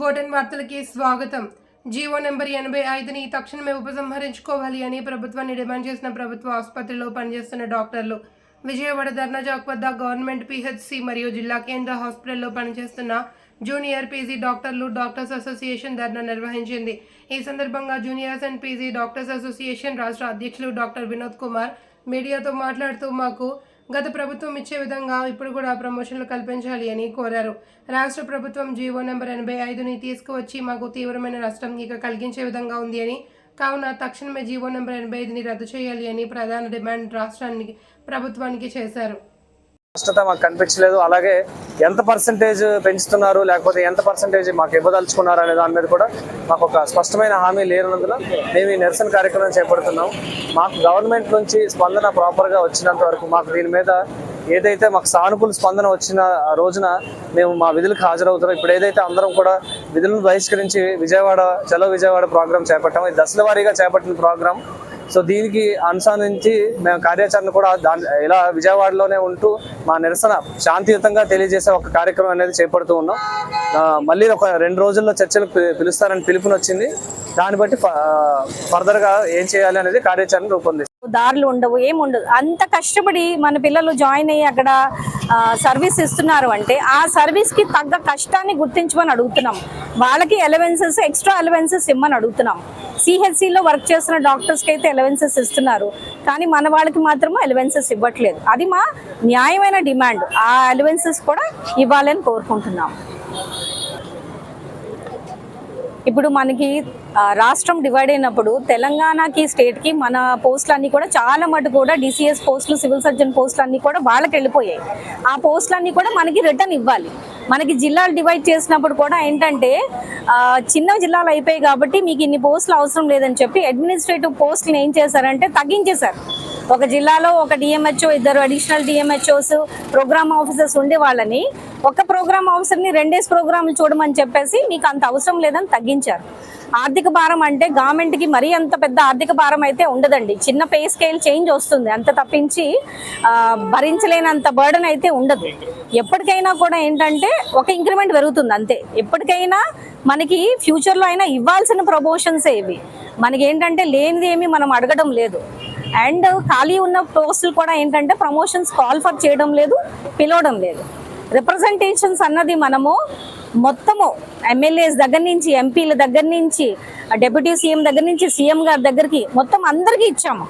Vote on వార్తలకి స్వాగతం. GO number 85ని తక్షణమే ఉపసంహరించుకోవాలి అని ప్రభుత్వాన్ని డిమాండ్ చేసిన ప్రభుత్వ ఆసుపత్రిలో పనిచేస్తున్న డాక్టర్లు విజయవాడ ధర్నా చౌక్ వద్ద గవర్నమెంట్ పిహెచ్సి మరియు జిల్లా కేంద్ర హాస్పిటల్లో పనిచేస్తున్న జూనియర్ పీజీ డాక్టర్లు డాక్టర్స్ అసోసియేషన్ ధర్నా నిర్వహించింది. ఈ సందర్భంగా juniors and PG doctors association రాష్ట్ర అధ్యక్షులు డాక్టర్ వినోద్ కుమార్ మీడియాతో మాట్లాడుతూ మాకు గత ప్రభుత్వం ఇచ్చే విధంగా ఇప్పుడు కూడా ప్రమోషన్లు కల్పించాలి అని కోరారు. రాష్ట్ర ప్రభుత్వం జీవో నెంబర్ 85ని తీసుకువచ్చి మాకు తీవ్రమైన నష్టం ఇక కలిగించే విధంగా ఉంది అని, కావున తక్షణమే జీవో నెంబర్ 85ని రద్దు చేయాలి అని ప్రధాన డిమాండ్ రాష్ట్రానికి ప్రభుత్వానికి చేశారు. స్పష్టత మాకు కనిపించలేదు. అలాగే ఎంత పర్సంటేజ్ పెంచుతున్నారు లేకపోతే ఎంత పర్సంటేజ్ మాకు ఇవ్వదలుచుకున్నారు అనే దాని మీద కూడా మాకు ఒక స్పష్టమైన హామీ లేనందున మేము ఈ నిరసన కార్యక్రమం చేపడుతున్నాం. మాకు గవర్నమెంట్ నుంచి స్పందన ప్రాపర్గా వచ్చినంత వరకు మాకు దీని మీద ఏదైతే మాకు సానుకూల స్పందన వచ్చిన రోజున మేము మా విధులకు హాజరవుతున్నాం. ఇప్పుడు ఏదైతే అందరం కూడా విధులను బహిష్కరించి చలో విజయవాడ ప్రోగ్రాం చేపట్టాము. ఇది దశల వారీగా చేపట్టిన ప్రోగ్రాం. సో దీనికి అనుసరించి మేము కార్యాచరణ కూడా ఇలా విజయవాడలోనే ఉంటూ మా నిరసన శాంతియుతంగా తెలియజేసే ఒక కార్యక్రమం అనేది చేపడుతూ ఉన్నాం. మళ్ళీ ఒక 2 రోజుల్లో చర్చలకు పిలుస్తారని పిలుపునొచ్చింది. దాన్ని బట్టి ఫర్దర్గా ఏం చేయాలి అనేది కార్యాచరణ రూపొందిస్తాం. దారులు ఉండవు, ఏముండదు. అంత కష్టపడి మన పిల్లలు జాయిన్ అయ్యి అక్కడ సర్వీస్ ఇస్తున్నారు అంటే ఆ సర్వీస్కి తగ్గ కష్టాన్ని గుర్తించమని అడుగుతున్నాం. వాళ్ళకి అలవెన్సెస్, ఎక్స్ట్రా అలవెన్సెస్ ఇమ్మని అడుగుతున్నాం. సిహెచ్సిలో వర్క్ చేస్తున్న డాక్టర్స్కి అయితే అలవెన్సెస్ ఇస్తున్నారు, కానీ మన వాళ్ళకి మాత్రం అలవెన్సెస్ ఇవ్వట్లేదు. అది మా న్యాయమైన డిమాండ్. ఆ అలవెన్సెస్ కూడా ఇవ్వాలని కోరుకుంటున్నాం. ఇప్పుడు మనకి రాష్ట్రం డివైడ్ అయినప్పుడు తెలంగాణకి స్టేట్కి మన పోస్టులన్నీ కూడా చాలా మటు కూడా డిసిఎస్ పోస్టులు, సివిల్ సర్జన్ పోస్టులు అన్నీ కూడా వాళ్ళకి వెళ్ళిపోయాయి. ఆ పోస్టులన్నీ కూడా మనకి రిటర్న్ ఇవ్వాలి. మనకి జిల్లాలు డివైడ్ చేసినప్పుడు కూడా ఏంటంటే చిన్న జిల్లాలు అయిపోయాయి కాబట్టి మీకు ఇన్ని పోస్టులు అవసరం లేదని చెప్పి అడ్మినిస్ట్రేటివ్ పోస్టులు ఏం చేశారంటే తగ్గించేశారు. ఒక జిల్లాలో ఒక DMHO, 2 additional DMHOs, programme officers ఉండే వాళ్ళని ఒక ప్రోగ్రామ్ ఆఫీసర్ని 2 ప్రోగ్రాములు చూడమని చెప్పేసి మీకు అంత అవసరం లేదని తగ్గించారు. ఆర్థిక భారం అంటే గవర్నమెంట్కి మరీ అంత పెద్ద ఆర్థిక భారం అయితే ఉండదండి. చిన్న పే స్కేల్ చేంజ్ వస్తుంది, అంత తప్పించి భరించలేనంత బర్డన్ అయితే ఉండదు. ఎప్పటికైనా కూడా ఏంటంటే ఒక ఇంక్రిమెంట్ పెరుగుతుంది అంతే. ఎప్పటికైనా మనకి ఫ్యూచర్లో అయినా ఇవ్వాల్సిన ప్రమోషన్సే ఇవి. మనకి ఏంటంటే లేనిది ఏమి మనం అడగడం లేదు. అండ్ ఖాళీ ఉన్న పోస్టులు కూడా ఏంటంటే ప్రమోషన్స్ కాల్ ఫర్ చేయడం లేదు, పిలవడం లేదు. రిప్రజెంటేషన్స్ అన్నది మనము మొత్తము ఎమ్మెల్యేస్ దగ్గర నుంచి, ఎంపీల దగ్గర నుంచి, డిప్యూటీ సీఎం దగ్గర నుంచి, సీఎం గారి దగ్గరికి మొత్తం అందరికీ ఇచ్చాము.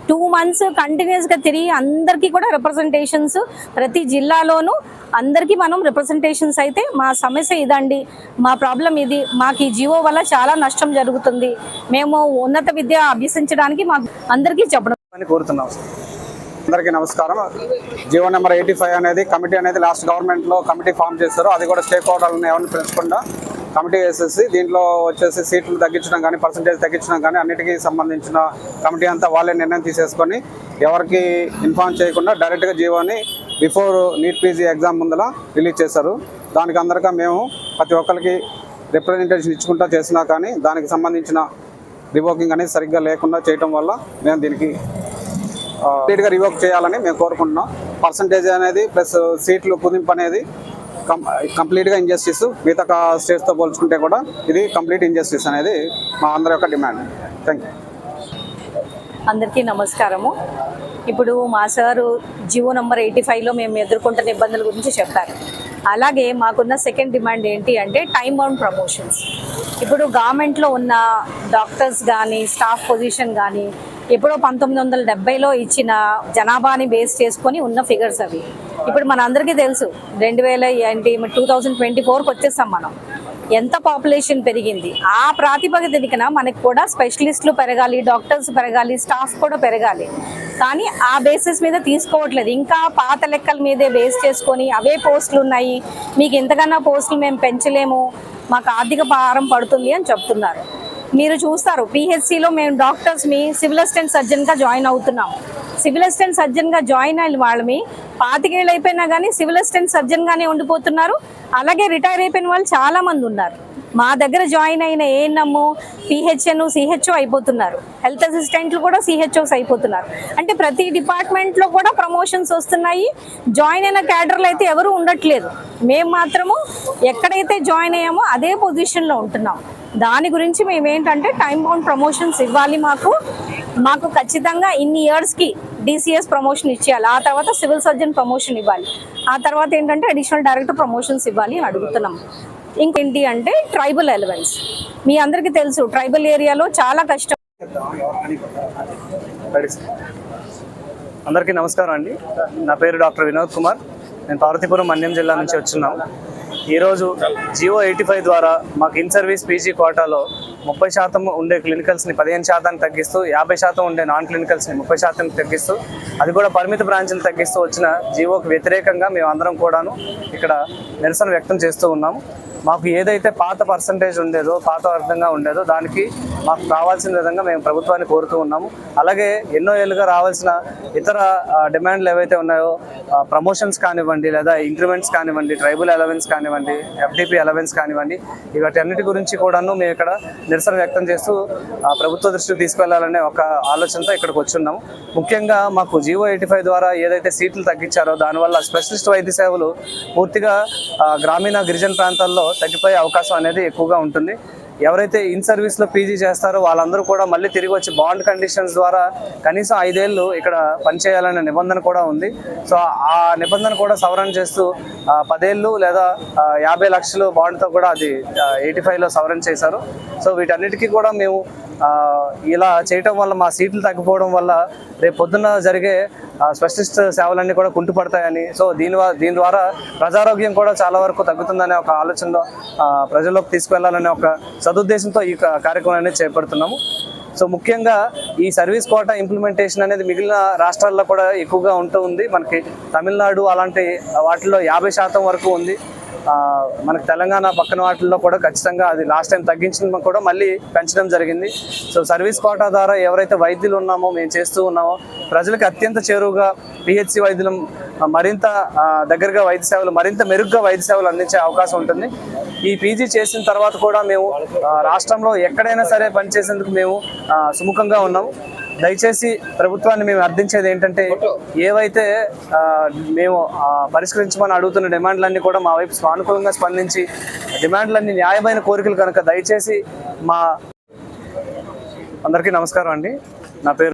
2 months కంటిన్యూస్గా తిరిగి అందరికీ కూడా రిప్రజెంటేషన్స్, ప్రతి జిల్లాలోనూ అందరికీ మనం రిప్రజెంటేషన్స్ అయితే మా సమస్య ఇదండి, మా ప్రాబ్లం ఇది, మాకు ఈ జీవో వల్ల చాలా నష్టం జరుగుతుంది, మేము ఉన్నత విద్య అభ్యసించడానికి మాకు అందరికీ చెప్పడం కోరుతున్నాం. అందరికీ నమస్కారం. జీవో నెంబర్ 85 అనేది కమిటీ అనేది లాస్ట్ గవర్నమెంట్లో కమిటీ ఫామ్ చేస్తారు. అది కూడా స్టేక్ హోల్డర్లను ఎవరిని పెంచకుండా కమిటీ వేసేసి దీంట్లో వచ్చేసి సీట్లు తగ్గించడం కానీ, పర్సంటేజ్ తగ్గించడం కానీ అన్నిటికీ సంబంధించిన కమిటీ అంతా వాళ్ళే నిర్ణయం తీసేసుకొని ఎవరికి ఇన్ఫార్మ్ చేయకుండా డైరెక్ట్గా జీవోని బిఫోర్ నీట్ పీజీ ఎగ్జామ్ ముందర రిలీజ్ చేశారు. దానికి అందరికీ మేము ప్రతి ఒక్కరికి రిప్రజెంటేషన్ ఇచ్చుకుంటూ చేసినా కానీ దానికి సంబంధించిన రివోకింగ్ అనేది సరిగ్గా లేకుండా చేయడం వల్ల మేము దీనికి కంప్లీట్గా రివోక్ చేయాలని మేము కోరుకుంటున్నాం. పర్సంటేజ్ అనేది ప్లస్ సీట్లు కుదింపు అనేది కంప్లీట్గా ఇంజస్టిస్. మిగతా స్టేట్స్తో పోల్చుకుంటే కూడా ఇది కంప్లీట్ ఇంజస్టిస్ అనేది మా అందరి యొక్క డిమాండ్. Thank you. అందరికీ నమస్కారము. ఇప్పుడు మా సారు జీవో నెంబర్ 85లో మేము ఎదుర్కొంటున్న ఇబ్బందుల గురించి చెప్పారు. అలాగే మాకున్న సెకండ్ డిమాండ్ ఏంటి అంటే టైమ్ బౌండ్ ప్రమోషన్స్. ఇప్పుడు గవర్నమెంట్లో ఉన్న డాక్టర్స్ కానీ, స్టాఫ్ పొజిషన్ కానీ ఎప్పుడో 1970లో ఇచ్చిన జనాభాని బేస్ చేసుకొని ఉన్న ఫిగర్స్ అవి. ఇప్పుడు మన అందరికీ తెలుసు 2024కి వచ్చేస్తాం మనం. ఎంత పాపులేషన్ పెరిగింది, ఆ ప్రాతిపదికన మనకు కూడా స్పెషలిస్టులు పెరగాలి, డాక్టర్స్ పెరగాలి, స్టాఫ్ కూడా పెరగాలి. కానీ ఆ బేసిస్ మీద తీసుకోవట్లేదు. ఇంకా పాత లెక్కల మీదే బేస్ చేసుకొని అవే పోస్టులు ఉన్నాయి, మీకు ఎంతకన్నా పోస్టులు మేము పెంచలేము, మాకు ఆర్థిక భారం పడుతుంది అని చెప్తున్నారు. మీరు చూస్తారు పిహెచ్సిలో మేము డాక్టర్స్ని సివిల్ అసిస్టెంట్ సర్జన్గా జాయిన్ అవుతున్నాం. సివిల్ అసిస్టెంట్ సర్జన్గా జాయిన్ అయిన వాళ్ళని 25 ఏళ్ళు అయిపోయినా కానీ సివిల్ అసిస్టెంట్ సర్జన్గానే ఉండిపోతున్నారు. అలాగే రిటైర్ అయిపోయిన వాళ్ళు చాలామంది ఉన్నారు. మా దగ్గర జాయిన్ అయిన ఏఎన్ఎం, పిహెచ్ఎన్, సిహెచ్ఓ అయిపోతున్నారు. హెల్త్ అసిస్టెంట్లు కూడా సిహెచ్ఓస్ అయిపోతున్నారు. అంటే ప్రతి డిపార్ట్మెంట్లో కూడా ప్రమోషన్స్ వస్తున్నాయి. జాయిన్ అయిన క్యాడర్లు అయితే ఎవరు ఉండట్లేదు. మేము మాత్రము ఎక్కడైతే జాయిన్ అయ్యామో అదే పొజిషన్లో ఉంటున్నాం. దాని గురించి మేము ఏంటంటే టైం బౌండ్ ప్రమోషన్స్ ఇవ్వాలి. మాకు ఖచ్చితంగా ఇన్ని ఇయర్స్కి డిసిఎస్ ప్రమోషన్ ఇచ్చేయాలి. ఆ తర్వాత సివిల్ సర్జన్ ప్రమోషన్ ఇవ్వాలి. ఆ తర్వాత ఏంటంటే అడిషనల్ డైరెక్టర్ ప్రమోషన్స్ ఇవ్వాలి అని అడుగుతున్నాం. ఇంకేంటి అంటే ట్రైబల్ ఎలవెన్స్. మీ అందరికీ తెలుసు ట్రైబల్ ఏరియాలో చాలా కష్టం. అందరికీ నమస్కారం అండి. నా పేరు డాక్టర్ వినోద్ కుమార్. నేను పార్వతీపురం మన్యం జిల్లా నుంచి వచ్చున్నాం. ఈరోజు జియో 85 ద్వారా మాకు ఇన్ సర్వీస్ పీజీ కోటాలో 30% ఉండే క్లినికల్స్ని 15% తగ్గిస్తూ, 50% ఉండే నాన్ క్లినికల్స్ని 30% తగ్గిస్తూ, అది కూడా పరిమిత బ్రాంచ్లు తగ్గిస్తూ వచ్చిన జియోకి వ్యతిరేకంగా మేము అందరం కూడాను ఇక్కడ నిరసన వ్యక్తం చేస్తూ ఉన్నాము. మాకు ఏదైతే పాత పర్సంటేజ్ ఉండేదో, పాత అర్థంగా ఉండేదో దానికి మాకు కావాల్సిన విధంగా మేము ప్రభుత్వాన్ని కోరుతూ ఉన్నాము. అలాగే ఎన్నో ఏళ్ళుగా రావాల్సిన ఇతర డిమాండ్లు ఏవైతే ఉన్నాయో, ప్రమోషన్స్ కానివ్వండి, లేదా ఇంక్రిమెంట్స్ కానివ్వండి, ట్రైబల్ అలవెన్స్ కానివ్వండి, FDP అలవెన్స్ కానివ్వండి, వాటన్నిటి గురించి కూడాను మేము ఇక్కడ నిరసన వ్యక్తం చేస్తూ ప్రభుత్వ దృష్టికి తీసుకెళ్లాలనే ఒక ఆలోచనతో ఇక్కడికి వచ్చున్నాము. ముఖ్యంగా మాకు జియో 85 ద్వారా ఏదైతే సీట్లు తగ్గించారో దానివల్ల స్పెషలిస్ట్ వైద్య సేవలు పూర్తిగా గ్రామీణ గిరిజన ప్రాంతాల్లో తగ్గిపోయే అవకాశం అనేది ఎక్కువగా ఉంటుంది. ఎవరైతే ఇన్ సర్వీస్లో పీజీ చేస్తారో వాళ్ళందరూ కూడా మళ్ళీ తిరిగి వచ్చి బాండ్ కండిషన్స్ ద్వారా కనీసం 5 ఏళ్ళు ఇక్కడ పనిచేయాలనే నిబంధన కూడా ఉంది. సో ఆ నిబంధన కూడా సవరణ చేస్తూ 10 ఏళ్ళు లేదా 50 లక్షలు బాండ్తో కూడా అది 85లో సవరణ చేశారు. సో వీటన్నిటికీ కూడా మేము ఇలా చేయటం వల్ల మా సీట్లు తగ్గిపోవడం వల్ల రేపు పొద్దున్న జరిగే స్పెషలిస్ట్ సేవలన్నీ కూడా కుంటుపడతాయని, సో దీని ద్వారా ప్రజారోగ్యం కూడా చాలా వరకు తగ్గుతుందనే ఒక ఆలోచనలో ప్రజల్లోకి తీసుకువెళ్లాలనే ఒక సదుద్దేశంతో ఈ కార్యక్రమాన్ని చేపడుతున్నాము. సో ముఖ్యంగా ఈ సర్వీస్ కోటా ఇంప్లిమెంటేషన్ అనేది మిగిలిన రాష్ట్రాల్లో కూడా ఎక్కువగా ఉంటూ ఉంది. మనకి తమిళనాడు అలాంటి వాటిల్లో 50% వరకు ఉంది. మనకి తెలంగాణ పక్కన వాటిల్లో కూడా ఖచ్చితంగా అది లాస్ట్ టైం తగ్గించడం కూడా మళ్ళీ పెంచడం జరిగింది. సో సర్వీస్ కోటా ద్వారా ఎవరైతే వైద్యులు ఉన్నామో, మేము చేస్తూ ఉన్నామో, ప్రజలకు అత్యంత చేరువుగా పిహెచ్సి వైద్యులు మరింత దగ్గరగా వైద్య సేవలు, మరింత మెరుగ్గా వైద్య సేవలు అందించే అవకాశం ఉంటుంది. ఈ పీజీ చేసిన తర్వాత కూడా మేము రాష్ట్రంలో ఎక్కడైనా సరే పనిచేసేందుకు మేము సుముఖంగా ఉన్నాము. దయచేసి ప్రభుత్వాన్ని మేము అర్థించేది ఏంటంటే, ఏవైతే మేము పరిష్కరించమని అడుగుతున్న డిమాండ్లన్నీ కూడా మా వైపు సానుకూలంగా స్పందించి, డిమాండ్లన్నీ న్యాయమైన కోరికలు కనుక దయచేసి అందరికీ నమస్కారం అండి. నా పేరు